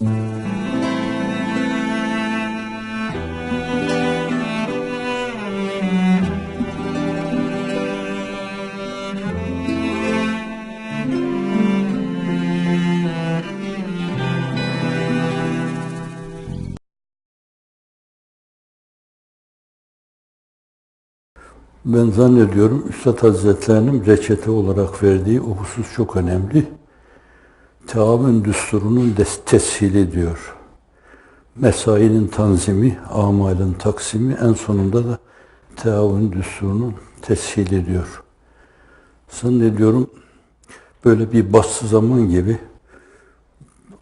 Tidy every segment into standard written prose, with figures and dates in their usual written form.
Ben zannediyorum Üstad Hazretlerinin reçete olarak verdiği o husus çok önemli. Teamün düsturunun teshili diyor. Mesainin tanzimi, amalin taksimi, en sonunda da teamün düsturunun teshili diyor. Zannediyorum böyle bir bastı zaman gibi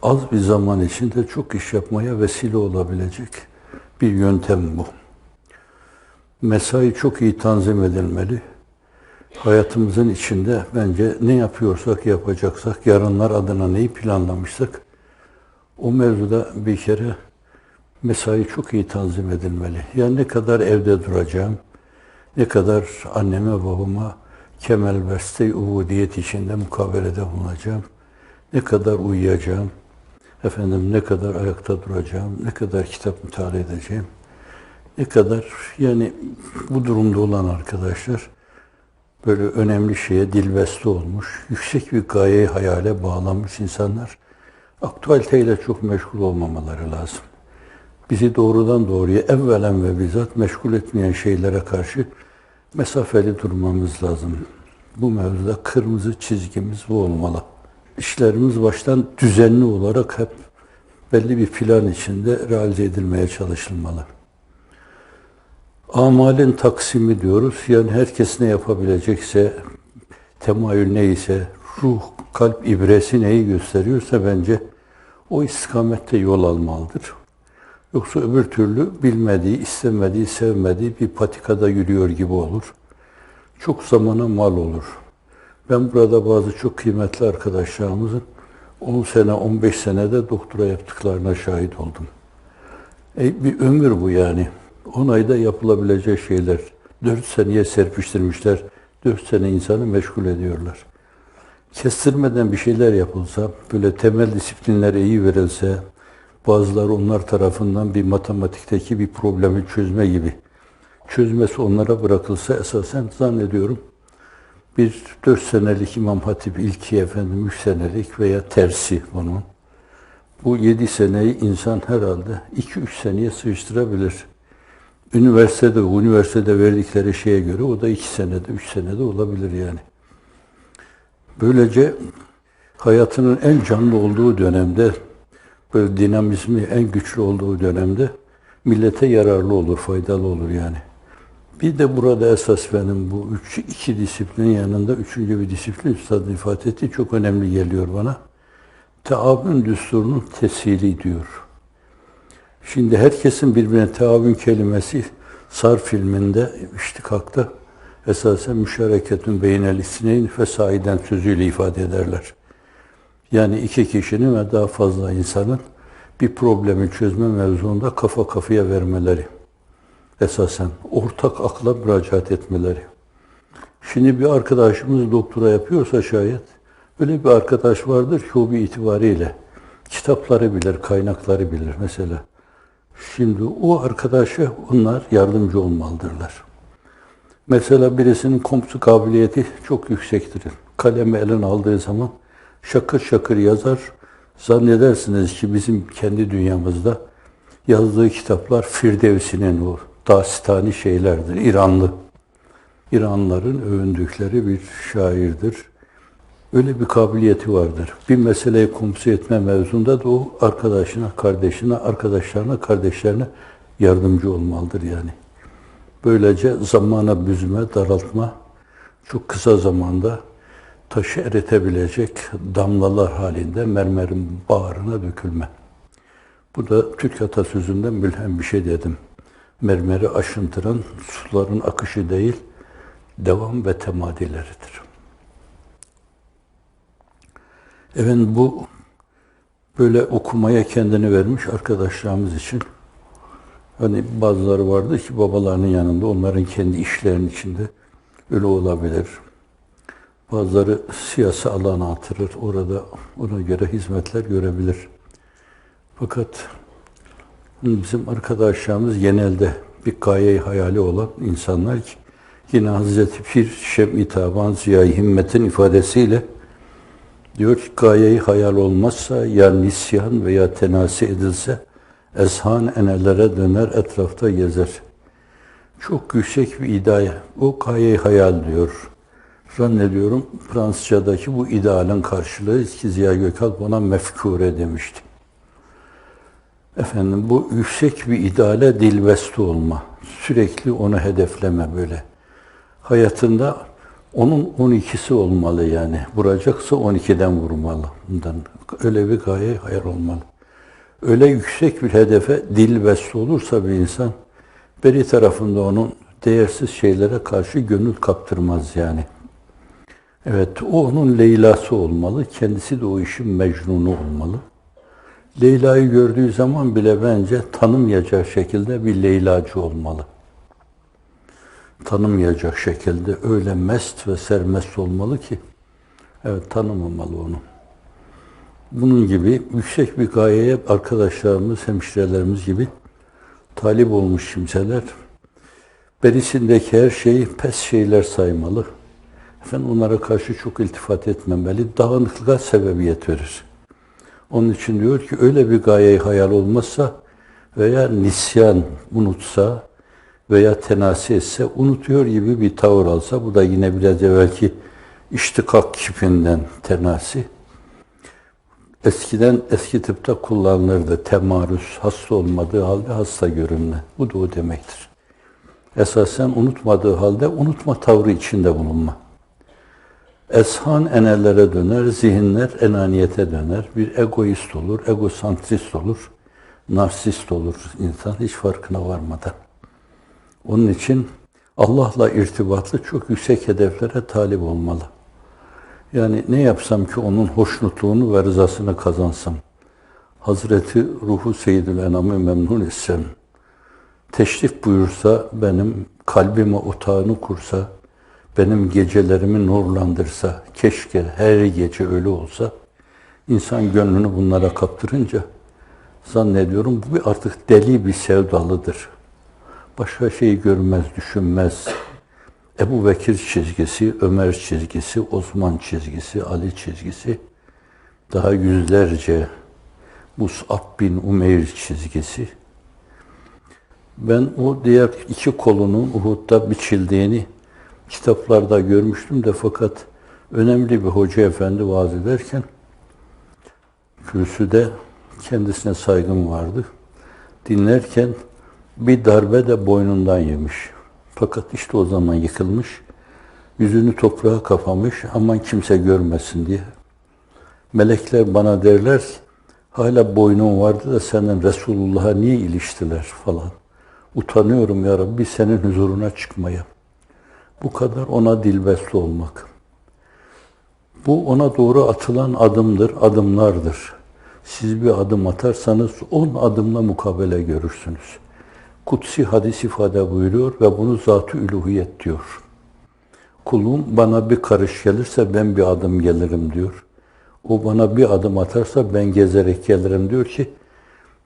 az bir zaman içinde çok iş yapmaya vesile olabilecek bir yöntem bu. Mesai çok iyi tanzim edilmeli. Hayatımızın içinde bence ne yapıyorsak, yapacaksak, yarınlar adına neyi planlamışsak, o mevzuda bir kere mesai çok iyi tanzim edilmeli. Yani ne kadar evde duracağım, ne kadar anneme babama kemel beste ubudiyet içinde mukabelede bulunacağım, ne kadar uyuyacağım, ne kadar ayakta duracağım, ne kadar kitap mütalaa edeceğim, ne kadar yani bu durumda olan arkadaşlar böyle önemli şeye dilbeste olmuş, yüksek bir gayeyi hayale bağlanmış insanlar aktualiteyle çok meşgul olmamaları lazım. Bizi doğrudan doğruya evvelen ve bizzat meşgul etmeyen şeylere karşı mesafeli durmamız lazım. Bu mevzuda kırmızı çizgimiz bu olmalı. İşlerimiz baştan düzenli olarak hep belli bir plan içinde realize edilmeye çalışılmalı. Amalin taksimi diyoruz. Yani herkes ne yapabilecekse, temayül neyse, ruh, kalp ibresi neyi gösteriyorsa bence o istikamette yol almalıdır. Yoksa öbür türlü bilmediği, istemediği, sevmediği bir patikada yürüyor gibi olur. Çok zamana mal olur. Ben burada bazı çok kıymetli arkadaşlarımızın 10 sene, 15 senede doktora yaptıklarına şahit oldum. Bir ömür bu yani. 10 ayda yapılabilecek şeyler. 4 seneye serpiştirmişler. 4 sene insanı meşgul ediyorlar. Kestirmeden bir şeyler yapılsa, böyle temel disiplinler iyi verilse, bazıları onlar tarafından bir matematikteki bir problemi çözme gibi çözmesi onlara bırakılsa esasen zannediyorum bir 4 senelik İmam Hatip ilki 3 senelik veya tersi bunun. Bu 7 seneyi insan herhalde 2-3 seneye sıçrayabilir. Üniversitede verdikleri şeye göre o da 2 senede, 3 senede olabilir yani. Böylece hayatının en canlı olduğu dönemde, böyle dinamizmi en güçlü olduğu dönemde millete yararlı olur, faydalı olur yani. Bir de burada esas benim bu iki disiplinin yanında üçüncü bir disiplin üstadın ifade ettiği çok önemli geliyor bana. Teamün düsturunun teshili diyor. Şimdi herkesin birbirine teamün kelimesi Sarf filminde, iştikakta esasen müşareketün beynel isneyn fesaiden sözüyle ifade ederler. Yani iki kişinin ve daha fazla insanın bir problemi çözme mevzuunda kafa kafaya vermeleri. Esasen ortak akla müracaat etmeleri. Şimdi bir arkadaşımız doktora yapıyorsa şayet, öyle bir arkadaş vardır ki o bir itibariyle kitapları bilir, kaynakları bilir mesela. Şimdi o arkadaşa onlar yardımcı olmalıdırlar. Mesela birisinin komşu kabiliyeti çok yüksektir. Kalemi eline aldığı zaman şakır şakır yazar. Zannedersiniz ki bizim kendi dünyamızda yazdığı kitaplar Firdevsi'nin o dastani şeylerdir. İranlıların övündükleri bir şairdir. Öyle bir kabiliyeti vardır. Bir meseleyi komşu etme mevzunda da o arkadaşına, kardeşlerine yardımcı olmalıdır yani. Böylece zamana büzme, daraltma, çok kısa zamanda taşı eritebilecek damlalar halinde mermerin bağrına dökülme. Bu da Türk atasözünden mülhem bir şey dedim. Mermeri aşıntıran suların akışı değil, devam ve temadileridir. Bu böyle okumaya kendini vermiş arkadaşlarımız için hani bazıları vardı ki babalarının yanında onların kendi işlerinin içinde öyle olabilir. Bazıları siyasi alana atılır, orada ona göre hizmetler görebilir. Fakat bizim arkadaşlarımız genelde bir gaye hayali olan insanlar ki yine Hazreti Pir Şem-i Taban Ziya-i Himmet'in ifadesiyle diyor ki gaye hayal olmazsa ya nisyan veya tenasi edilse ezhan enelere döner etrafta gezer. Çok yüksek bir ideal. O gaye hayal diyor. Zannediyorum Fransızcadaki bu idealin karşılığı ki Ziya Gökalp ona mefkure demişti. Efendim bu yüksek bir ideale dilbeste olma. Sürekli onu hedefleme böyle. Hayatında onun 12'si olmalı yani. Vuracaksa 12'den vurmalı. Bundan. Öyle bir gaye hayal olmalı. Öyle yüksek bir hedefe dilbeste olursa bir insan beri tarafında onun değersiz şeylere karşı gönül kaptırmaz yani. Evet, o onun Leyla'sı olmalı. Kendisi de o işin Mecnun'u olmalı. Leyla'yı gördüğü zaman bile bence tanımayacağı şekilde bir Leylacı olmalı. Tanımayacak şekilde öyle mest ve sermest olmalı ki, evet tanımamalı onu. Bunun gibi yüksek bir gayeye arkadaşlarımız, hemşirelerimiz gibi talip olmuş kimseler, berisindeki her şeyi pes şeyler saymalı. Efendim onlara karşı çok iltifat etmemeli, dağınıklığa sebebiyet verir. Onun için diyor ki öyle bir gaye hayal olmazsa veya nisyan unutsa veya tenasi etse, unutuyor gibi bir tavır alsa, bu da yine biraz evvelki iştikak kipinden tenasi. Eskiden eski tıpta kullanılırdı. Temarüs, hasta olmadığı halde hasta görünme. Bu da o demektir. Esasen unutmadığı halde unutma tavrı içinde bulunma. Ezhan enellere döner, zihinler enaniyete döner. Bir egoist olur, egosantrist olur, narsist olur insan hiç farkına varmadan. Onun için Allah'la irtibatlı çok yüksek hedeflere talip olmalı. Yani ne yapsam ki onun hoşnutluğunu ve rızasını kazansam, Hazreti Ruhu Seyyidül Enam'ı memnun etsem, teşrif buyursa, benim kalbime otağını kursa, benim gecelerimi nurlandırsa, keşke her gece öyle olsa, insan gönlünü bunlara kaptırınca, zannediyorum bu artık deli bir sevdalıdır. Başka şeyi görmez, düşünmez. Ebu Bekir çizgisi, Ömer çizgisi, Osman çizgisi, Ali çizgisi, daha yüzlerce Mus'ab bin Umeyr çizgisi. Ben o diğer iki kolunun Uhud'da biçildiğini kitaplarda görmüştüm de fakat önemli bir hoca efendi vaaz ederken kürsüde kendisine saygım vardı. Dinlerken bir darbe de boynundan yemiş. Fakat işte o zaman yıkılmış. Yüzünü toprağa kapamış. Aman kimse görmesin diye. Melekler bana derler ki hala boynun vardı da senin Resulullah'a niye iliştiler falan. Utanıyorum ya Rabbi senin huzuruna çıkmaya. Bu kadar ona dilbeste olmak. Bu ona doğru atılan adımdır, adımlardır. Siz bir adım atarsanız 10 adımla mukabele görürsünüz. Kutsi hadis ifade buyuruyor ve bunu zat-ı üluhiyet diyor. Kulum bana bir karış gelirse ben bir adım gelirim diyor. O bana bir adım atarsa ben gezerek gelirim diyor ki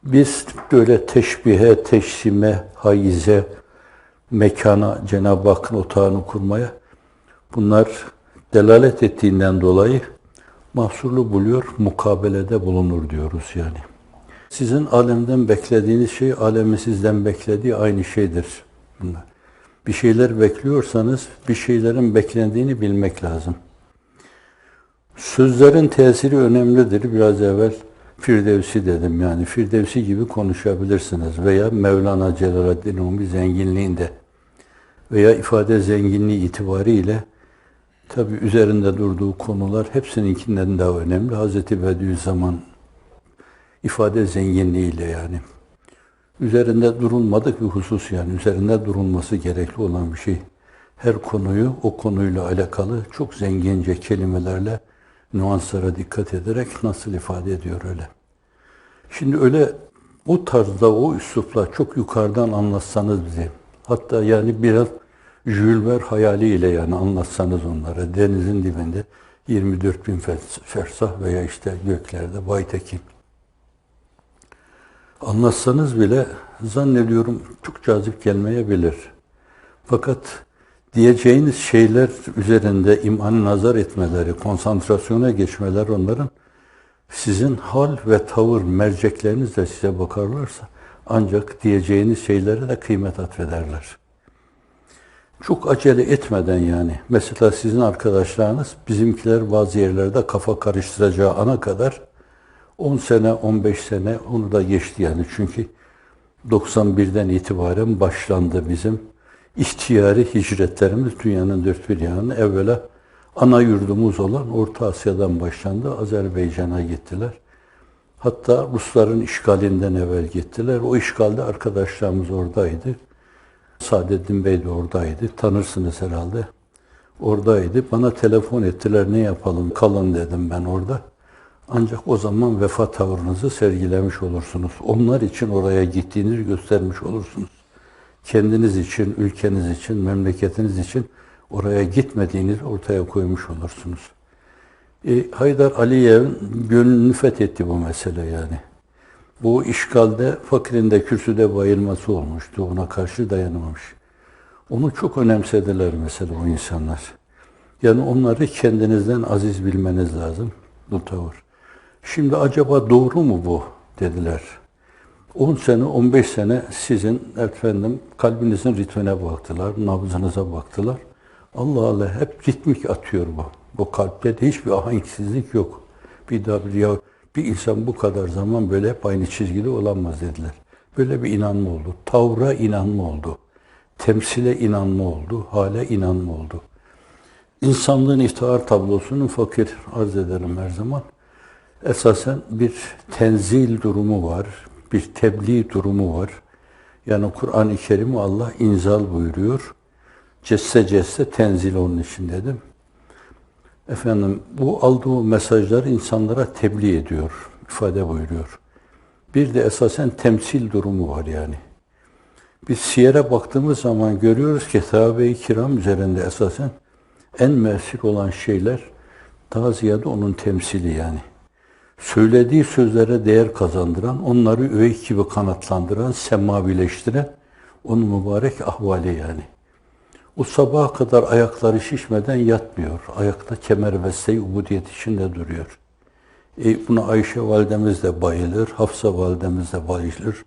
biz böyle teşbihe, teşsime, haize, mekana, Cenab-ı Hakk'ın otağını kurmaya bunlar delalet ettiğinden dolayı mahsurlu buluyor, mukabelede bulunur diyoruz yani. Sizin alemden beklediğiniz şey, alemin sizden beklediği aynı şeydir. Bunlar. Bir şeyler bekliyorsanız, bir şeylerin beklendiğini bilmek lazım. Sözlerin tesiri önemlidir. Biraz evvel Firdevsi dedim yani. Firdevsi gibi konuşabilirsiniz veya Mevlana Celaleddin Rumi zenginliğinde veya ifade zenginliği itibariyle tabi üzerinde durduğu konular hepsininkinden daha önemli. Hazreti Bediüzzaman ifade zenginliğiyle yani. Üzerinde durulmadık bir husus yani. Üzerinde durulması gerekli olan bir şey. Her konuyu o konuyla alakalı çok zengince kelimelerle nüanslara dikkat ederek nasıl ifade ediyor öyle. Şimdi öyle o tarzda, o üslupla çok yukarıdan anlatsanız bize, hatta yani biraz Jules Verne hayaliyle yani anlatsanız onlara, denizin dibinde 24 bin fersah veya işte göklerde Baytekin. Anlatsanız bile zannediyorum çok cazip gelmeyebilir. Fakat diyeceğiniz şeyler üzerinde imanı nazar etmeleri, konsantrasyona geçmeler onların sizin hal ve tavır merceklerinizle size bakarlarsa ancak diyeceğiniz şeylere de kıymet atfederler. Çok acele etmeden yani. Mesela sizin arkadaşlarınız bizimkiler bazı yerlerde kafa karıştıracağı ana kadar 10 sene, 15 sene onu da geçti yani. Çünkü 91'den itibaren başlandı bizim ihtiyari hicretlerimiz dünyanın dört bir yanına. Evvela ana yurdumuz olan Orta Asya'dan başlandı. Azerbaycan'a gittiler. Hatta Rusların işgalinden evvel gittiler. O işgalde arkadaşlarımız oradaydı. Saadettin Bey de oradaydı. Tanırsınız herhalde. Oradaydı. Bana telefon ettiler. Ne yapalım? Kalın dedim ben orada. Ancak o zaman vefa tavrınızı sergilemiş olursunuz. Onlar için oraya gittiğinizi göstermiş olursunuz. Kendiniz için, ülkeniz için, memleketiniz için oraya gitmediğinizi ortaya koymuş olursunuz. Haydar Aliyev'in gönlünü fethetti bu mesele yani. Bu işgalde fakirin de kürsüde bayılması olmuştu. Ona karşı dayanamamış. Onu çok önemsediler mesela o insanlar. Yani onları kendinizden aziz bilmeniz lazım bu tavır. Şimdi acaba doğru mu bu dediler. 10 sene, 15 sene sizin efendim kalbinizin ritmine baktılar, nabzınıza baktılar. Allah Allah hep ritmik atıyor bu. Bu kalpte de hiçbir ahenksizlik yok. Bir insan bu kadar zaman böyle hep aynı çizgide olamaz dediler. Böyle bir inanma oldu. Tavra inanma oldu. Temsile inanma oldu. Hale inanma oldu. İnsanlığın iftihar tablosunun fakir arz ederim her zaman. Esasen bir tenzil durumu var. Bir tebliğ durumu var. Yani Kur'an-ı Kerim'i Allah inzal buyuruyor. Cesse tenzil onun için dedim. Efendim bu aldığı mesajları insanlara tebliğ ediyor, ifade buyuruyor. Bir de esasen temsil durumu var yani. Biz siyere baktığımız zaman görüyoruz ki sahabe-i kiram üzerinde esasen en müessir olan şeyler daha ziyade onun temsili yani. Söylediği sözlere değer kazandıran, onları öğüt gibi kanatlandıran, semavileştiren onun mübarek ahvali yani. O sabaha kadar ayakları şişmeden yatmıyor. Ayakta kemer-i ubudiyet içinde duruyor. Buna Ayşe validemiz de bayılır, Hafsa validemiz de bayılır,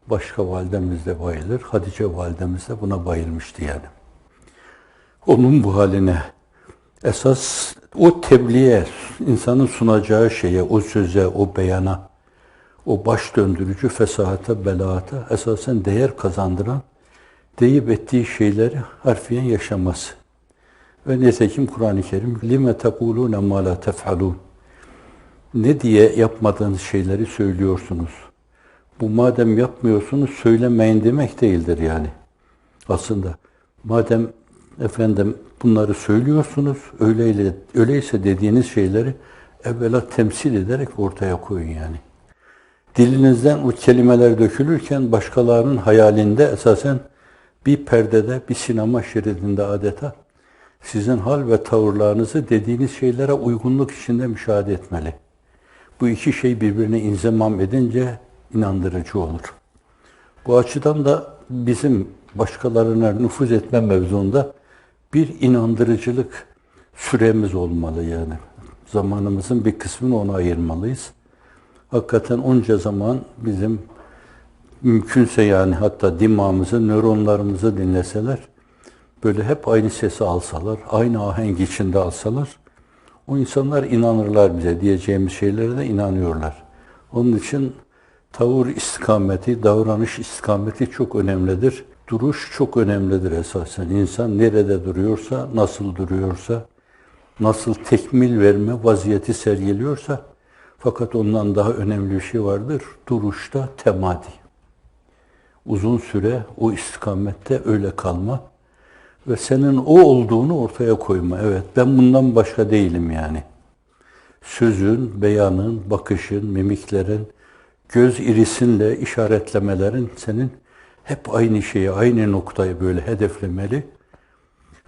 başka validemiz de bayılır, Hatice validemiz de buna bayılmıştı yani. Onun bu haline esas o tebliğe, insanın sunacağı şeye, o söze, o beyana, o baş döndürücü fesahata, belahata esasen değer kazandıran, deyip ettiği şeyleri harfiyen yaşaması. Ve nitekim Kur'an-ı Kerim لِمَ تَقُولُونَ مَا لَا تَفْعَلُونَ ne diye yapmadığınız şeyleri söylüyorsunuz? Bu madem yapmıyorsunuz söylemeyin demek değildir yani. Aslında madem efendim bunları söylüyorsunuz, öyleyse dediğiniz şeyleri evvela temsil ederek ortaya koyun yani. Dilinizden o kelimeler dökülürken başkalarının hayalinde esasen bir perdede, bir sinema şeridinde adeta sizin hal ve tavırlarınızı dediğiniz şeylere uygunluk içinde müşahede etmeli. Bu iki şey birbirine inzimam edince inandırıcı olur. Bu açıdan da bizim başkalarına nüfuz etme mevzuunda bir inandırıcılık süremiz olmalı yani. Zamanımızın bir kısmını ona ayırmalıyız. Hakikaten onca zaman bizim mümkünse yani hatta dimağımızı, nöronlarımızı dinleseler, böyle hep aynı sesi alsalar, aynı ahenk içinde alsalar, o insanlar inanırlar bize, diyeceğimiz şeylere de inanıyorlar. Onun için tavır istikameti, davranış istikameti çok önemlidir. Duruş çok önemlidir esasen. İnsan nerede duruyorsa, nasıl tekmil verme vaziyeti sergiliyorsa, fakat ondan daha önemli bir şey vardır. Duruşta temadi. Uzun süre o istikamette öyle kalma ve senin o olduğunu ortaya koyma. Evet, ben bundan başka değilim yani. Sözün, beyanın, bakışın, mimiklerin, göz irisinle işaretlemelerin senin hep aynı şeyi, aynı noktayı böyle hedeflemeli.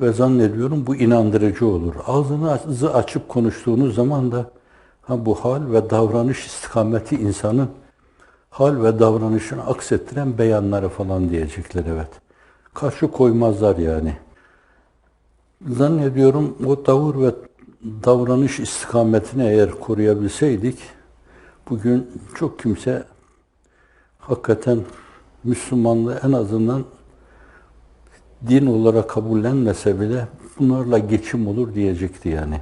Ve zannediyorum bu inandırıcı olur. Ağzınızı açıp konuştuğunuz zaman da bu hal ve davranış istikameti insanın hal ve davranışını aksettiren beyanları falan diyecekler, evet. Karşı koymazlar yani. Zannediyorum o tavır ve davranış istikametini eğer koruyabilseydik, bugün çok kimse hakikaten Müslümanlığı en azından din olarak kabullenmese bile bunlarla geçim olur diyecekti yani.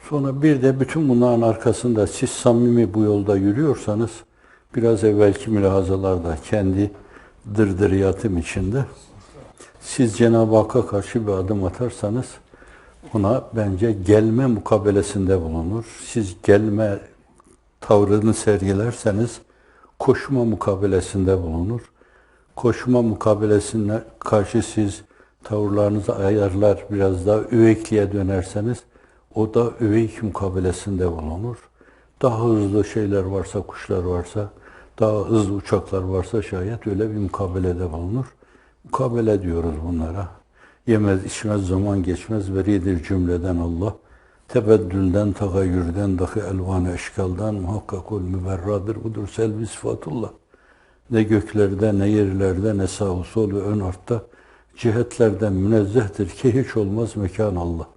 Sonra bir de bütün bunların arkasında siz samimi bu yolda yürüyorsanız, biraz evvelki mülahazalarda kendi dırdıriyatım içinde, siz Cenab-ı Hakk'a karşı bir adım atarsanız ona bence gelme mukabelesinde bulunur. Siz gelme tavrını sergilerseniz koşma mukabelesinde bulunur. Koşma mukabelesine karşı siz tavırlarınızı ayarlar, biraz daha üveyikliğe dönerseniz o da üveyik mukabelesinde bulunur. Daha hızlı şeyler varsa, kuşlar varsa, daha hızlı uçaklar varsa şayet öyle bir mukabelede bulunur. Mukabele diyoruz bunlara. Yemez, içmez, zaman geçmez, veridir cümleden Allah. Tebeddülden, tagayyürden, dahi elvan-ı eşkaldan muhakkakul müberradır. Budur selvi sıfatullah. Ne göklerde, ne yerlerde, ne sağ sol ve ön artta cihetlerden münezzehtir ki hiç olmaz mekan Allah.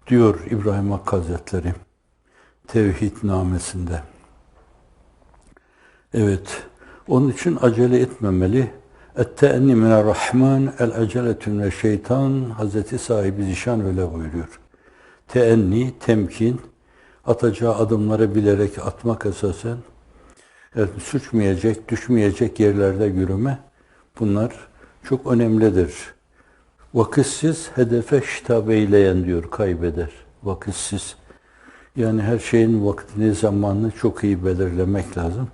Diyor İbrahim Hakkı Hazretleri Tevhid namesinde. Evet, onun için acele etmemeli. Et-te'enni mine'r-Rahman, el-eceletün ve şeytan. Hazreti sahibi zişan öyle buyuruyor. Teenni, temkin, atacağı adımları bilerek atmak esasen, evet, sürçmeyecek, düşmeyecek yerlerde yürüme, bunlar çok önemlidir. Vakitsiz hedefe şitab eyleyen diyor, kaybeder. Vakitsiz. Yani her şeyin vaktini, zamanını çok iyi belirlemek lazım.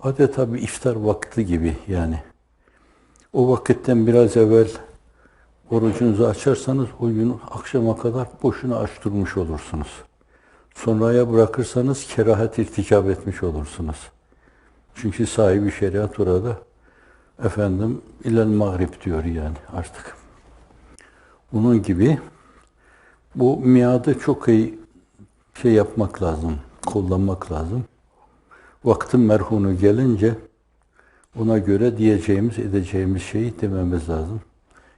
Adeta bir iftar vakti gibi yani. O vakitten biraz evvel orucunuzu açarsanız o gün akşama kadar boşuna aç durmuş olursunuz. Sonraya bırakırsanız kerahet irtikab etmiş olursunuz. Çünkü sahibi şeriat orada efendim ilel mağrib diyor yani artık. Bunun gibi bu miadı çok iyi yapmak lazım, kullanmak lazım. Vaktin merhunu gelince ona göre diyeceğimiz, edeceğimiz şeyi dememiz lazım.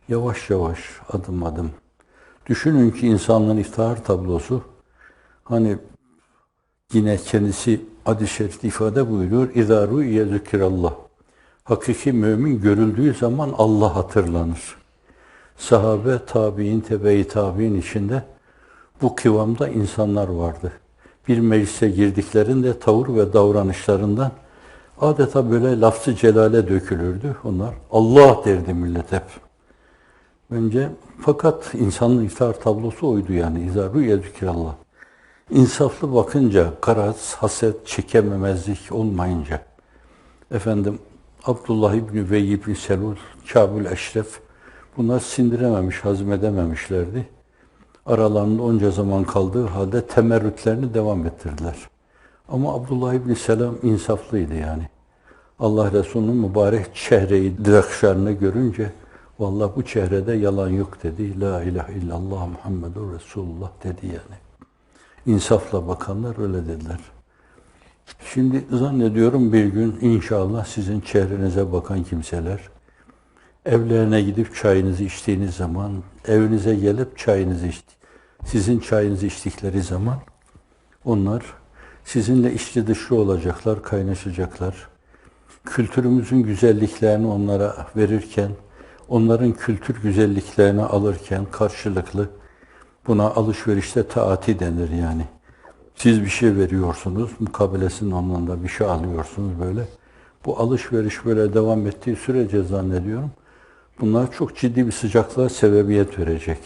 Yavaş yavaş, adım adım. Düşünün ki insanlığın iftihar tablosu, hani yine kendisi hadis-i şerifte ifade buyuruyor. اِذَا رُؤْيَ ذُكِرَ اللّٰهِ Hakiki mümin görüldüğü zaman Allah hatırlanır. Sahabe, tabi'in, tebe-i tabi'in içinde bu kıvamda insanlar vardı. Bir meclise girdiklerinde tavır ve davranışlarından adeta böyle lafz-ı celale dökülürdü onlar. Allah derdi millet hep. Önce fakat insanın iftihar tablosu oydu yani. اِذَا رُؤْيَ ذُكِرَ اللّٰهِ İnsaflı bakınca, garaz, haset, çekememezlik olmayınca, efendim Abdullah İbni Übey İbni Selul, Kâbül Eşref, bunlar sindirememiş, hazmedememişlerdi. Aralarında onca zaman kaldığı halde temerrütlerini devam ettirdiler. Ama Abdullah İbni Selam insaflıydı yani. Allah Resulü'nün mübarek çehreyi, direkşarını görünce, vallahi bu çehrede yalan yok dedi. La ilahe illallah Muhammedur Resulullah dedi yani. İnsafla bakanlar öyle dediler. Şimdi zannediyorum bir gün inşallah sizin çehrenize bakan kimseler, evlerine gidip çayınızı içtiğiniz zaman, evinize gelip sizin çayınızı içtikleri zaman, onlar sizinle içli dışlı olacaklar, kaynaşacaklar. Kültürümüzün güzelliklerini onlara verirken, onların kültür güzelliklerini alırken karşılıklı, buna alışverişte taati denir yani. Siz bir şey veriyorsunuz, mukabelesinin anlamında bir şey alıyorsunuz böyle. Bu alışveriş böyle devam ettiği sürece zannediyorum, bunlar çok ciddi bir sıcaklığa sebebiyet verecek.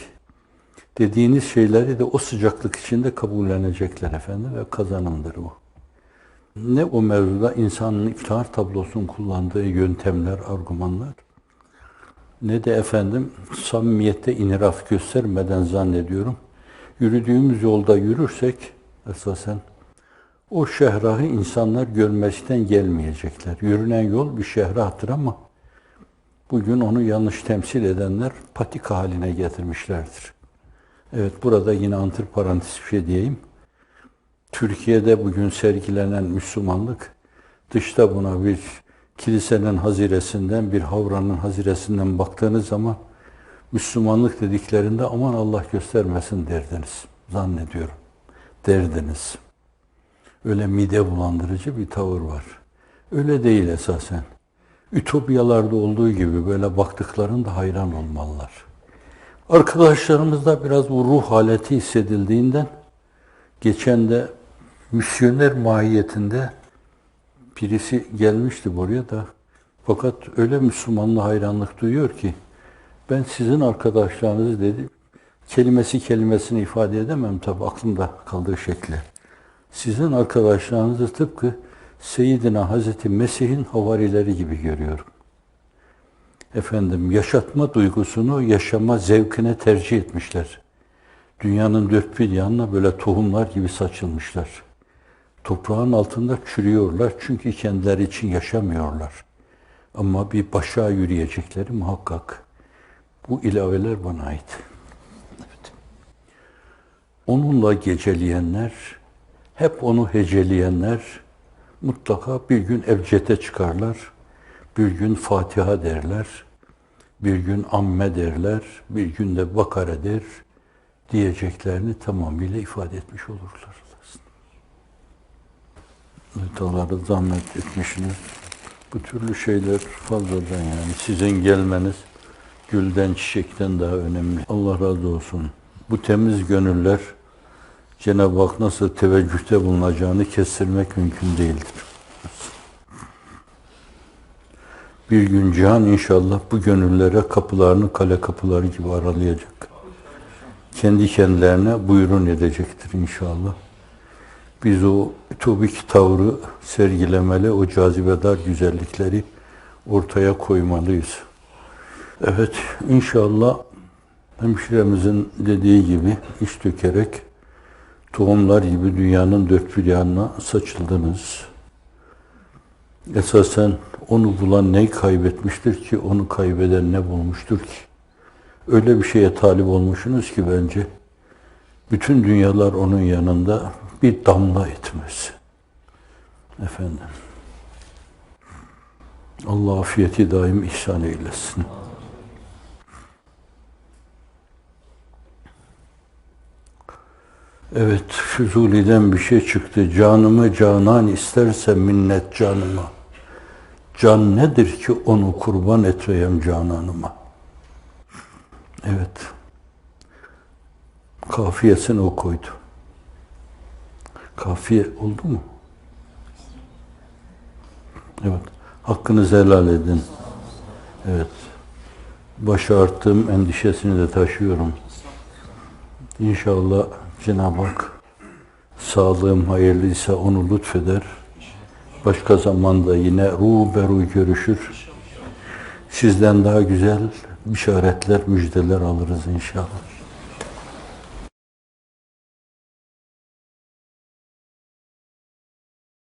Dediğiniz şeyleri de o sıcaklık içinde kabullenecekler efendim ve kazanımdır bu. Ne o mevzuda insanın iftihar tablosunun kullandığı yöntemler, argümanlar, ne de efendim samimiyette inhiraf göstermeden zannediyorum, yürüdüğümüz yolda yürürsek esasen o şehrahı insanlar görmezden gelmeyecekler. Yürünen yol bir şehrahtır ama bugün onu yanlış temsil edenler patika haline getirmişlerdir. Evet, burada yine antiparantez bir şey diyeyim. Türkiye'de bugün sergilenen Müslümanlık dışta buna bir kilisenin haziresinden, bir havranın haziresinden baktığınız zaman Müslümanlık dediklerinde aman Allah göstermesin derdiniz. Zannediyorum. Derdiniz. Öyle mide bulandırıcı bir tavır var. Öyle değil esasen. Ütopyalarda olduğu gibi böyle baktıklarında hayran olmalılar. Arkadaşlarımızda biraz bu ruh haleti hissedildiğinden geçen de misyoner mahiyetinde birisi gelmişti buraya da fakat öyle Müslümanlığa hayranlık duyuyor ki ben sizin arkadaşlarınız dedi. Kelimesini ifade edemem tabi aklımda kaldığı şekli. Sizin arkadaşlarınızı tıpkı Seyyidina Hazreti Mesih'in havarileri gibi görüyorum. Efendim yaşatma duygusunu yaşama zevkine tercih etmişler. Dünyanın dört bir yanına böyle tohumlar gibi saçılmışlar. Toprağın altında çürüyorlar çünkü kendileri için yaşamıyorlar. Ama bir başa yürüyecekleri muhakkak. Bu ilaveler bana ait. Evet. Onunla geceleyenler, hep onu heceleyenler mutlaka bir gün Ebced'e çıkarlar, bir gün Fatiha derler, bir gün Amme derler, bir gün de Bakara der, diyeceklerini tamamıyla ifade etmiş olurlar. Evet, Allah'a zahmet etmişsiniz. Bu türlü şeyler fazladan yani. Sizin gelmeniz gülden, çiçekten daha önemli. Allah razı olsun. Bu temiz gönüller Cenab-ı Hak nasıl teveccühte bulunacağını kestirmek mümkün değildir. Bir gün cihan inşallah bu gönüllere kapılarını kale kapıları gibi aralayacak. Kendi kendilerine buyurun edecektir inşallah. Biz o ütopik tavrı sergilemeli, o cazibedar güzellikleri ortaya koymalıyız. Evet, inşallah hemşiremizin dediği gibi iş dökerek tohumlar gibi dünyanın dört bir yanına saçıldınız. Esasen onu bulan neyi kaybetmiştir ki, onu kaybeden ne bulmuştur ki? Öyle bir şeye talip olmuşsunuz ki bence bütün dünyalar onun yanında bir damla etmez. Efendim. Allah afiyeti daim ihsan eylesin. Evet, Füzuli'den bir şey çıktı. Canımı canan isterse minnet canıma. Can nedir ki onu kurban etmeyem cananıma? Evet. Kafiyesini o koydu. Kafiye oldu mu? Evet. Hakkınızı helal edin. Evet. Başa arttığım endişesini de taşıyorum. İnşallah Cenab-ı Hak sağlığım hayırlıysa onu lütfeder. Başka zamanda yine ruberu görüşür. Sizden daha güzel bişaretler, müjdeler alırız inşallah.